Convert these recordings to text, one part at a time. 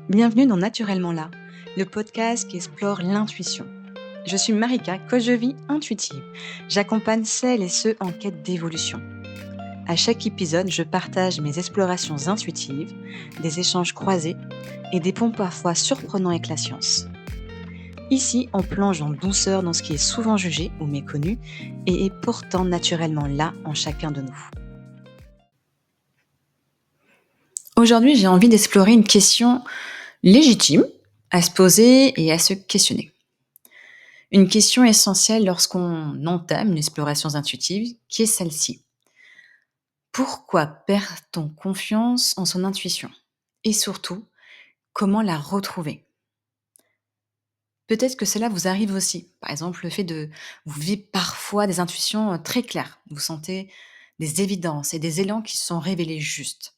Bienvenue dans Naturellement là, le podcast qui explore l'intuition. Je suis Marika, coach de vie intuitive. J'accompagne celles et ceux en quête d'évolution. À chaque épisode, je partage mes explorations intuitives, des échanges croisés et des ponts parfois surprenants avec la science. Ici, on plonge en douceur dans ce qui est souvent jugé ou méconnu et est pourtant naturellement là en chacun de nous. Aujourd'hui, j'ai envie d'explorer une question légitime à se poser et à se questionner. Une question essentielle lorsqu'on entame une exploration intuitive, qui est celle-ci. Pourquoi perd-on confiance en son intuition? Et surtout, comment la retrouver? Peut-être que cela vous arrive aussi. Par exemple, le fait de vous vivre parfois des intuitions très claires. Vous sentez des évidences et des élans qui se sont révélés justes.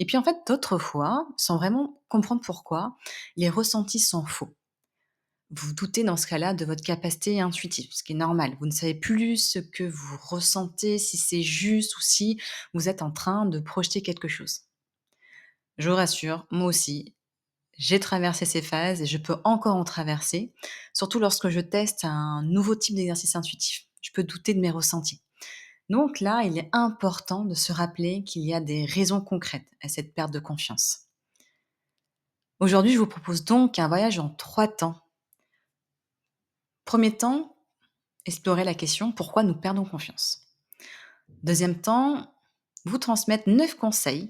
Et puis en fait, d'autres fois, sans vraiment comprendre pourquoi, les ressentis sont faux. Vous doutez dans ce cas-là de votre capacité intuitive, ce qui est normal. Vous ne savez plus ce que vous ressentez, si c'est juste ou si vous êtes en train de projeter quelque chose. Je vous rassure, moi aussi, j'ai traversé ces phases et je peux encore en traverser, surtout lorsque je teste un nouveau type d'exercice intuitif. Je peux douter de mes ressentis. Donc là, il est important de se rappeler qu'il y a des raisons concrètes à cette perte de confiance. Aujourd'hui, je vous propose donc un voyage en 3 temps. Premier temps, explorer la question pourquoi nous perdons confiance. Deuxième temps, vous transmettre 9 conseils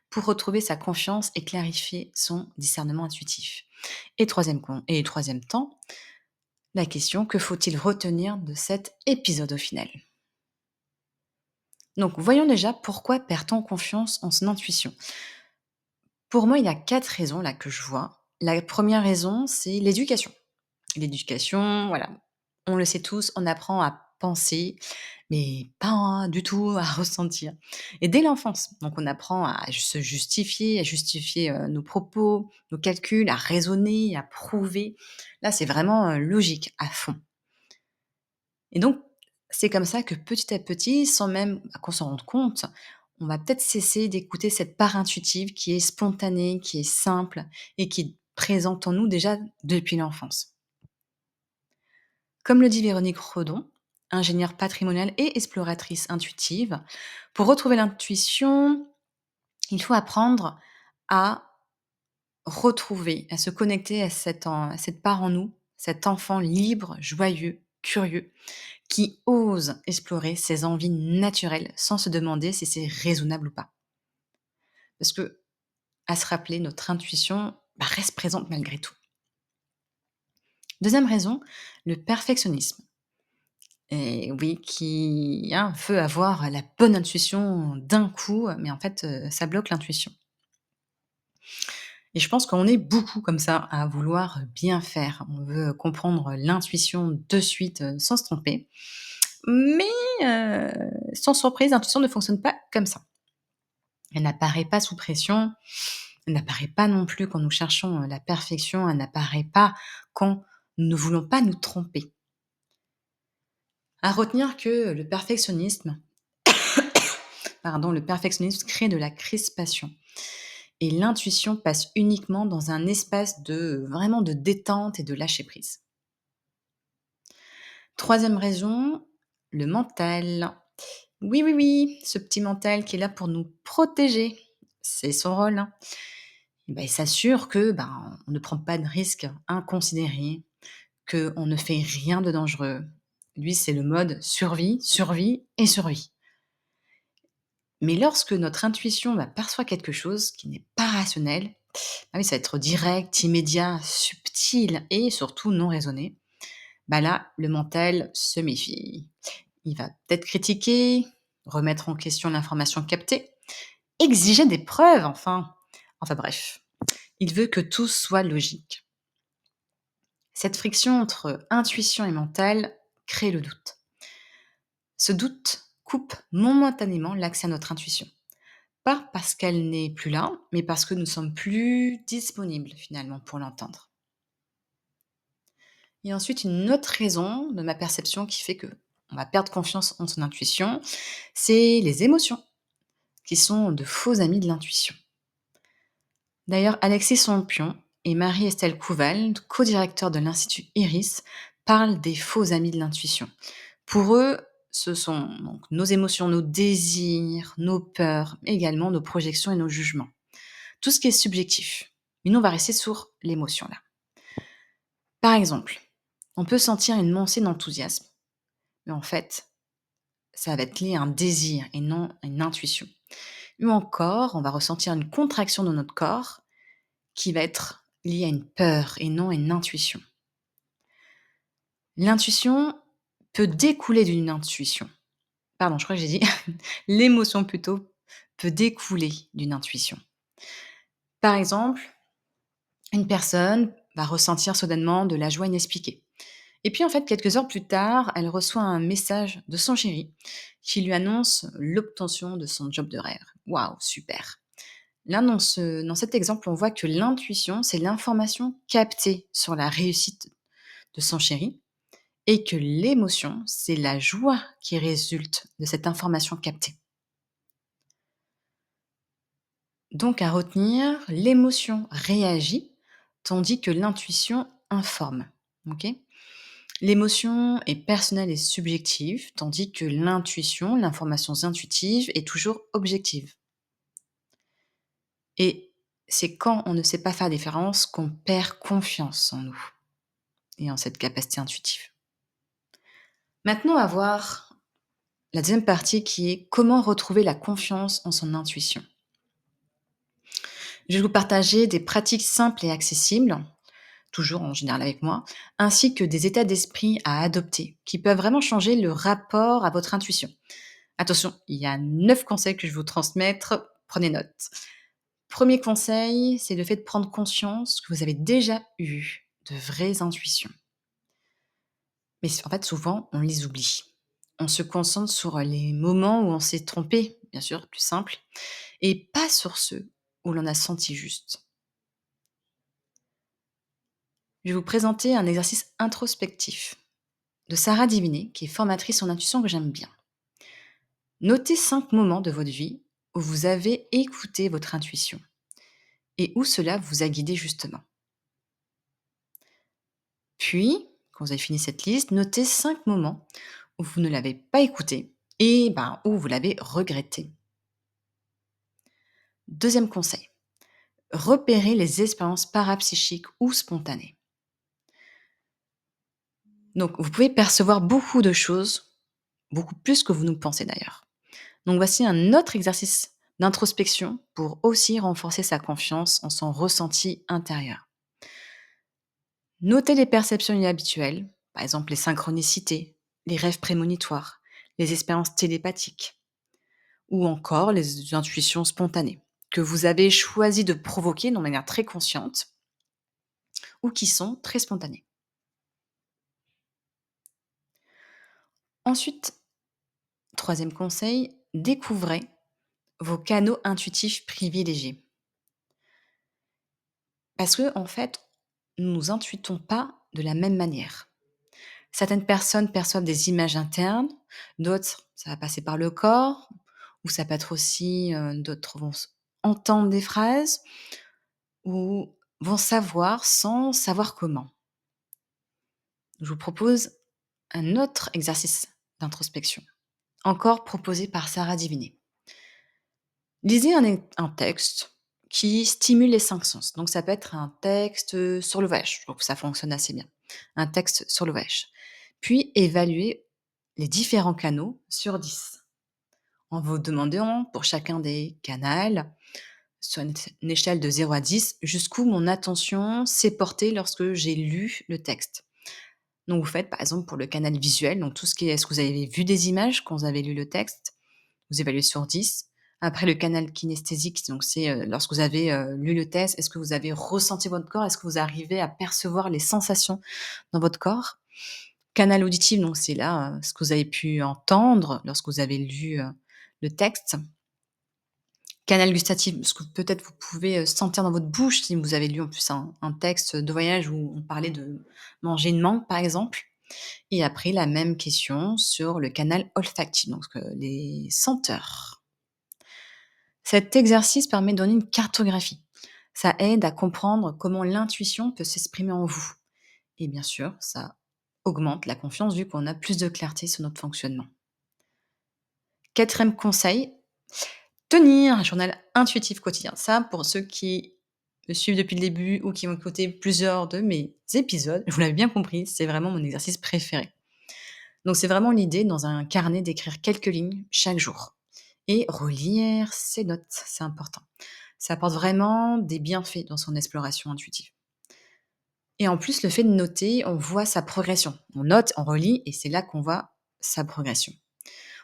pour retrouver sa confiance et clarifier son discernement intuitif. Et troisième temps, la question que faut-il retenir de cet épisode au final. Donc voyons déjà pourquoi perd-on confiance en son intuition. Pour moi, il y a 4 raisons là que je vois. La première raison, c'est l'éducation. L'éducation, voilà, on le sait tous, on apprend à penser, mais pas du tout à ressentir. Et dès l'enfance, donc on apprend à se justifier, nos propos, nos calculs, à raisonner, à prouver. Là, c'est vraiment logique, à fond. Et donc, c'est comme ça que petit à petit, sans même qu'on s'en rende compte, on va peut-être cesser d'écouter cette part intuitive qui est spontanée, qui est simple et qui est présente en nous déjà depuis l'enfance. Comme le dit Véronique Redon, ingénieure patrimoniale et exploratrice intuitive, pour retrouver l'intuition, il faut apprendre à retrouver, à se connecter à cette part en nous, cet enfant libre, joyeux, curieux, qui ose explorer ses envies naturelles sans se demander si c'est raisonnable ou pas. Parce que, à se rappeler, notre intuition reste présente malgré tout. Deuxième raison, le perfectionnisme. Et oui, qui veut avoir la bonne intuition d'un coup, mais en fait, ça bloque l'intuition. Et je pense qu'on est beaucoup comme ça à vouloir bien faire. On veut comprendre l'intuition de suite, sans se tromper. Mais, sans surprise, l'intuition ne fonctionne pas comme ça. Elle n'apparaît pas sous pression, elle n'apparaît pas non plus quand nous cherchons, la perfection, elle n'apparaît pas quand nous ne voulons pas nous tromper. À retenir que le perfectionnisme crée de la crispation et l'intuition passe uniquement dans un espace vraiment de détente et de lâcher prise. Troisième raison, le mental. Oui, oui, oui, ce petit mental qui est là pour nous protéger, c'est son rôle, hein. Il s'assure que, on ne prend pas de risques inconsidérés, qu'on ne fait rien de dangereux. Lui, c'est le mode survie, survie et survie. Mais lorsque notre intuition perçoit quelque chose qui n'est pas rationnel, oui, ça va être direct, immédiat, subtil et surtout non raisonné, là, le mental se méfie. Il va peut-être critiquer, remettre en question l'information captée, exiger des preuves, enfin. Enfin bref, il veut que tout soit logique. Cette friction entre intuition et mental crée le doute. Ce doute coupe momentanément l'accès à notre intuition. Pas parce qu'elle n'est plus là, mais parce que nous sommes plus disponibles finalement pour l'entendre. Et ensuite, une autre raison de ma perception qui fait que on va perdre confiance en son intuition, c'est les émotions, qui sont de faux amis de l'intuition. D'ailleurs, Alexis Sompion et Marie-Estelle Couval, co-directeurs de l'Institut Iris, parlent des faux amis de l'intuition. Pour eux, ce sont donc nos émotions, nos désirs, nos peurs, mais également nos projections et nos jugements. Tout ce qui est subjectif. Mais nous, on va rester sur l'émotion là. Par exemple, on peut sentir une montée d'enthousiasme, mais en fait, ça va être lié à un désir et non à une intuition. Ou encore, on va ressentir une contraction de notre corps qui va être liée à une peur et non à une intuition. L'intuition peut découler d'une intuition. Pardon, je crois que j'ai dit l'émotion plutôt peut découler d'une intuition. Par exemple, une personne va ressentir soudainement de la joie inexpliquée. Et puis en fait, quelques heures plus tard, elle reçoit un message de son chéri qui lui annonce l'obtention de son job de rêve. Waouh, super. Là, dans cet exemple, on voit que l'intuition, c'est l'information captée sur la réussite de son chéri et que l'émotion, c'est la joie qui résulte de cette information captée. Donc à retenir, l'émotion réagit tandis que l'intuition informe. Ok. L'émotion est personnelle et subjective, tandis que l'intuition, l'information intuitive, est toujours objective. Et c'est quand on ne sait pas faire la différence qu'on perd confiance en nous et en cette capacité intuitive. Maintenant, on va voir la deuxième partie qui est comment retrouver la confiance en son intuition. Je vais vous partager des pratiques simples et accessibles, toujours en général avec moi, ainsi que des états d'esprit à adopter qui peuvent vraiment changer le rapport à votre intuition. Attention, il y a 9 conseils que je vais vous transmettre, prenez note. Premier conseil, c'est le fait de prendre conscience que vous avez déjà eu de vraies intuitions. Mais en fait, souvent, on les oublie. On se concentre sur les moments où on s'est trompé, bien sûr, plus simple, et pas sur ceux où l'on a senti juste. Je vais vous présenter un exercice introspectif de Sarah Diviné, qui est formatrice en intuition que j'aime bien. Notez 5 moments de votre vie où vous avez écouté votre intuition et où cela vous a guidé justement. Puis, quand vous avez fini cette liste, notez 5 moments où vous ne l'avez pas écouté et où vous l'avez regretté. Deuxième conseil, repérez les expériences parapsychiques ou spontanées. Donc, vous pouvez percevoir beaucoup de choses, beaucoup plus que vous ne pensez d'ailleurs. Donc, voici un autre exercice d'introspection pour aussi renforcer sa confiance en son ressenti intérieur. Notez les perceptions inhabituelles, par exemple les synchronicités, les rêves prémonitoires, les expériences télépathiques, ou encore les intuitions spontanées, que vous avez choisi de provoquer de manière très consciente ou qui sont très spontanées. Ensuite, troisième conseil, découvrez vos canaux intuitifs privilégiés. Parce que, en fait, nous nous intuitons pas de la même manière. Certaines personnes perçoivent des images internes, d'autres, ça va passer par le corps, ou ça peut être aussi, d'autres vont entendre des phrases ou vont savoir sans savoir comment. Je vous propose un autre exercice d'introspection, encore proposé par Sarah Diviné. Lisez un texte qui stimule les 5 sens. Donc ça peut être un texte, sur le voyage, je trouve que ça fonctionne assez bien. Un texte sur le voyage. Puis évaluez les différents canaux sur 10 en vous demandant pour chacun des canaux, sur une échelle de 0 à 10, jusqu'où mon attention s'est portée lorsque j'ai lu le texte. Donc vous faites par exemple pour le canal visuel, donc tout ce qui est est-ce que vous avez vu des images quand vous avez lu le texte? Vous évaluez sur 10. Après le canal kinesthésique, donc c'est, lorsque vous avez, lu le texte, est-ce que vous avez ressenti votre corps? Est-ce que vous arrivez à percevoir les sensations dans votre corps? Canal auditif, donc c'est là, ce que vous avez pu entendre lorsque vous avez lu, le texte. Canal gustatif, ce que peut-être vous pouvez, sentir dans votre bouche si vous avez lu en plus un texte de voyage où on parlait de manger une mangue, par exemple. Et après la même question sur le canal olfactif, donc les senteurs. Cet exercice permet de donner une cartographie. Ça aide à comprendre comment l'intuition peut s'exprimer en vous. Et bien sûr, ça augmente la confiance vu qu'on a plus de clarté sur notre fonctionnement. Quatrième conseil, tenir un journal intuitif quotidien. Ça, pour ceux qui me suivent depuis le début ou qui ont écouté plusieurs de mes épisodes, vous l'avez bien compris, c'est vraiment mon exercice préféré. Donc c'est vraiment l'idée dans un carnet d'écrire quelques lignes chaque jour et relire ses notes, c'est important. Ça apporte vraiment des bienfaits dans son exploration intuitive. Et en plus, le fait de noter, on voit sa progression. On note, on relit et c'est là qu'on voit sa progression.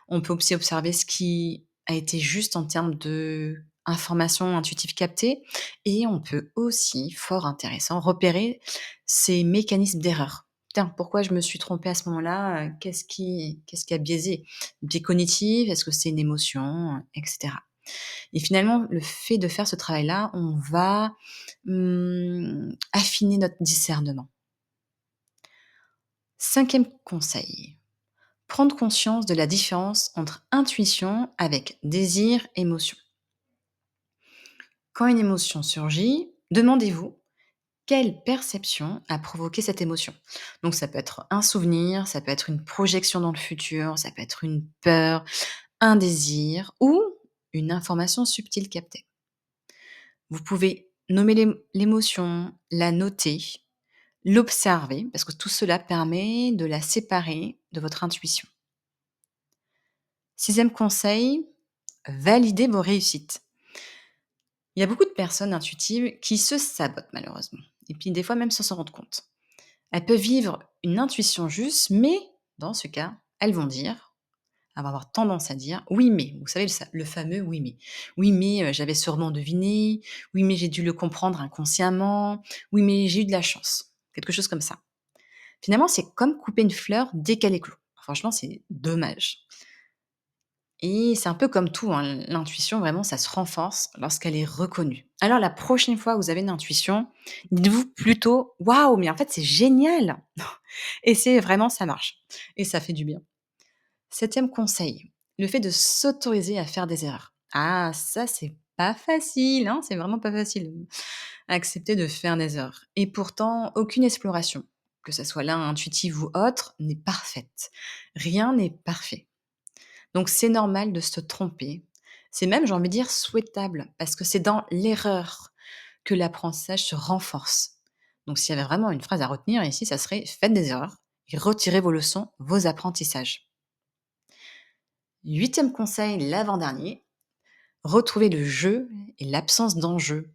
On peut aussi observer ce qui a été juste en termes de informations intuitives captées et on peut aussi, fort intéressant, repérer ces mécanismes d'erreur. Tiens, pourquoi je me suis trompée à ce moment-là? Qu'est-ce qui a biaisé? Une biais cognitif? Est-ce que c'est une émotion? Et cetera. Et finalement, le fait de faire ce travail-là, on va, affiner notre discernement. Cinquième conseil, prendre conscience de la différence entre intuition avec désir, émotion. Quand une émotion surgit, demandez-vous quelle perception a provoqué cette émotion. Donc ça peut être un souvenir, ça peut être une projection dans le futur, ça peut être une peur, un désir ou une information subtile captée. Vous pouvez nommer l'émotion, la noter, l'observer, parce que tout cela permet de la séparer de votre intuition. Sixième conseil, validez vos réussites. Il y a beaucoup de personnes intuitives qui se sabotent malheureusement. Et puis des fois même sans s'en rendre compte. Elles peuvent vivre une intuition juste, mais dans ce cas, elles vont avoir tendance à dire oui mais, vous savez le fameux oui mais. Oui mais j'avais sûrement deviné, oui mais j'ai dû le comprendre inconsciemment, oui mais j'ai eu de la chance. Quelque chose comme ça. Finalement, c'est comme couper une fleur dès qu'elle éclot. Franchement, c'est dommage. Et c'est un peu comme tout, hein, l'intuition vraiment ça se renforce lorsqu'elle est reconnue. Alors la prochaine fois que vous avez une intuition, dites-vous plutôt: «Waouh, mais en fait c'est génial!» et c'est vraiment ça marche et ça fait du bien. Septième conseil, le fait de s'autoriser à faire des erreurs. Ah ça c'est pas facile, hein, c'est vraiment pas facile, accepter de faire des erreurs et pourtant aucune exploration, que ça soit là intuitive ou autre, n'est parfaite. Rien n'est parfait. Donc c'est normal de se tromper. C'est même, j'ai envie de dire, souhaitable parce que c'est dans l'erreur que l'apprentissage se renforce. Donc s'il y avait vraiment une phrase à retenir ici, ça serait: «Faites des erreurs et retirez vos leçons, vos apprentissages». Huitième conseil, l'avant-dernier, retrouvez le jeu et l'absence d'enjeu.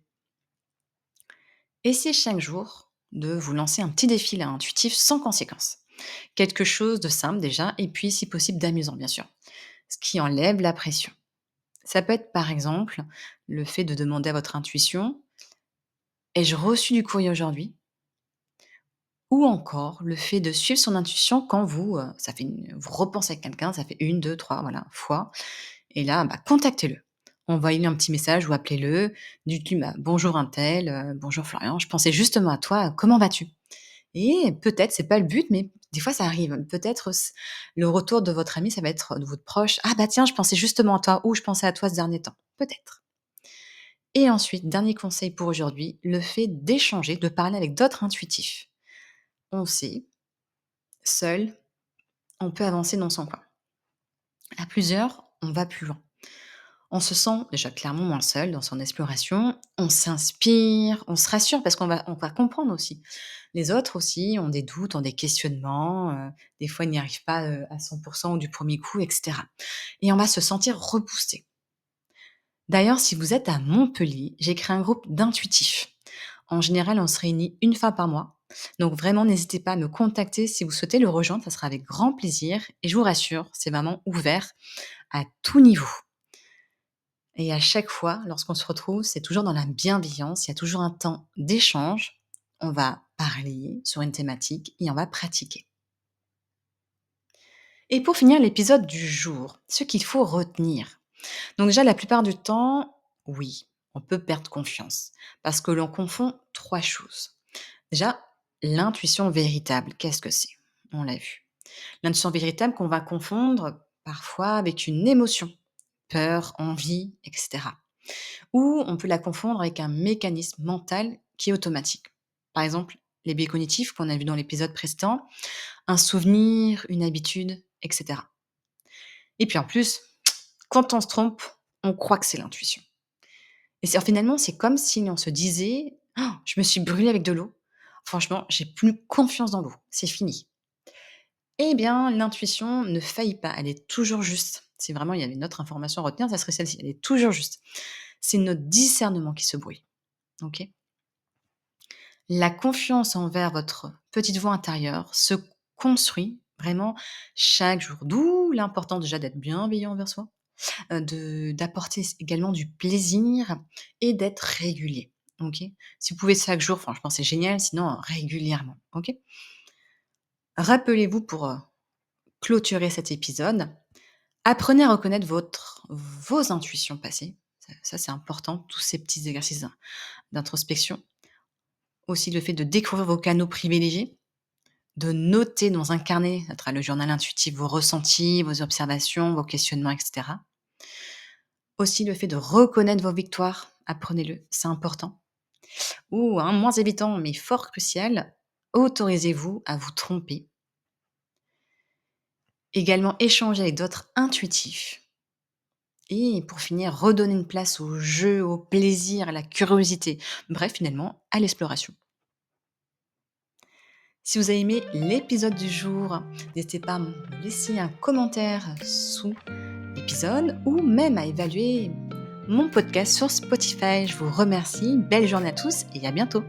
Essayez chaque jour de vous lancer un petit défi là, intuitif sans conséquence. Quelque chose de simple déjà et puis si possible d'amusant bien sûr, ce qui enlève la pression. Ça peut être par exemple le fait de demander à votre intuition: «Ai-je reçu du courrier aujourd'hui?» ou encore le fait de suivre son intuition quand vous repensez à quelqu'un, ça fait une, deux, trois, voilà, fois et là, contactez-le. Envoyez-lui un petit message ou appelez-le, dites-lui: «Bonjour untel, bonjour Florian, je pensais justement à toi, comment vas-tu?» et peut-être, c'est pas le but, mais des fois ça arrive. Peut-être le retour de votre ami, ça va être de votre proche: «Ah bah tiens, je pensais justement à toi» ou «Je pensais à toi ce dernier temps». Peut-être. Et ensuite, dernier conseil pour aujourd'hui, le fait d'échanger, de parler avec d'autres intuitifs. On sait, seul, on peut avancer dans son coin. À plusieurs, on va plus loin. On se sent déjà clairement moins seul dans son exploration. On s'inspire, on se rassure parce qu'on va comprendre aussi. Les autres aussi ont des doutes, ont des questionnements. Des fois, ils n'y arrivent pas à 100% du premier coup, etc. Et on va se sentir reboosté. D'ailleurs, si vous êtes à Montpellier, j'ai créé un groupe d'intuitifs. En général, on se réunit une fois par mois. Donc vraiment, n'hésitez pas à me contacter si vous souhaitez le rejoindre, ça sera avec grand plaisir. Et je vous rassure, c'est vraiment ouvert à tout niveau. Et à chaque fois, lorsqu'on se retrouve, c'est toujours dans la bienveillance, il y a toujours un temps d'échange. On va parler sur une thématique et on va pratiquer. Et pour finir l'épisode du jour, ce qu'il faut retenir. Donc déjà, la plupart du temps, oui, on peut perdre confiance parce que l'on confond trois choses. Déjà, l'intuition véritable, qu'est-ce que c'est? On l'a vu. L'intuition véritable qu'on va confondre parfois avec une émotion, peur, envie, etc. Ou on peut la confondre avec un mécanisme mental qui est automatique. Par exemple, les biais cognitifs qu'on a vus dans l'épisode précédent, un souvenir, une habitude, etc. Et puis en plus, quand on se trompe, on croit que c'est l'intuition. Et finalement, c'est comme si on se disait: «Oh, je me suis brûlée avec de l'eau. Franchement, j'ai plus confiance dans l'eau, c'est fini». Eh bien, l'intuition ne faillit pas, elle est toujours juste. Si vraiment il y avait une autre information à retenir, ça serait celle-ci, elle est toujours juste. C'est notre discernement qui se brouille, OK? La confiance envers votre petite voix intérieure se construit vraiment chaque jour, d'où l'importance déjà d'être bienveillant envers soi, d'apporter également du plaisir et d'être régulier, OK? Si vous pouvez chaque jour, franchement, c'est génial, sinon, régulièrement, OK? Rappelez-vous pour, clôturer cet épisode, apprenez à reconnaître vos intuitions passées. Ça, c'est important, tous ces petits exercices d'introspection. Aussi le fait de découvrir vos canaux privilégiés, de noter dans un carnet, à travers le journal intuitif, vos ressentis, vos observations, vos questionnements, et cetera. Aussi le fait de reconnaître vos victoires, apprenez-le, c'est important. Ou un moins évident mais fort crucial, autorisez-vous à vous tromper. Également échanger avec d'autres intuitifs. Et pour finir, redonner une place au jeu, au plaisir, à la curiosité. Bref, finalement, à l'exploration. Si vous avez aimé l'épisode du jour, n'hésitez pas à me laisser un commentaire sous l'épisode ou même à évaluer mon podcast sur Spotify. Je vous remercie. Belle journée à tous et à bientôt.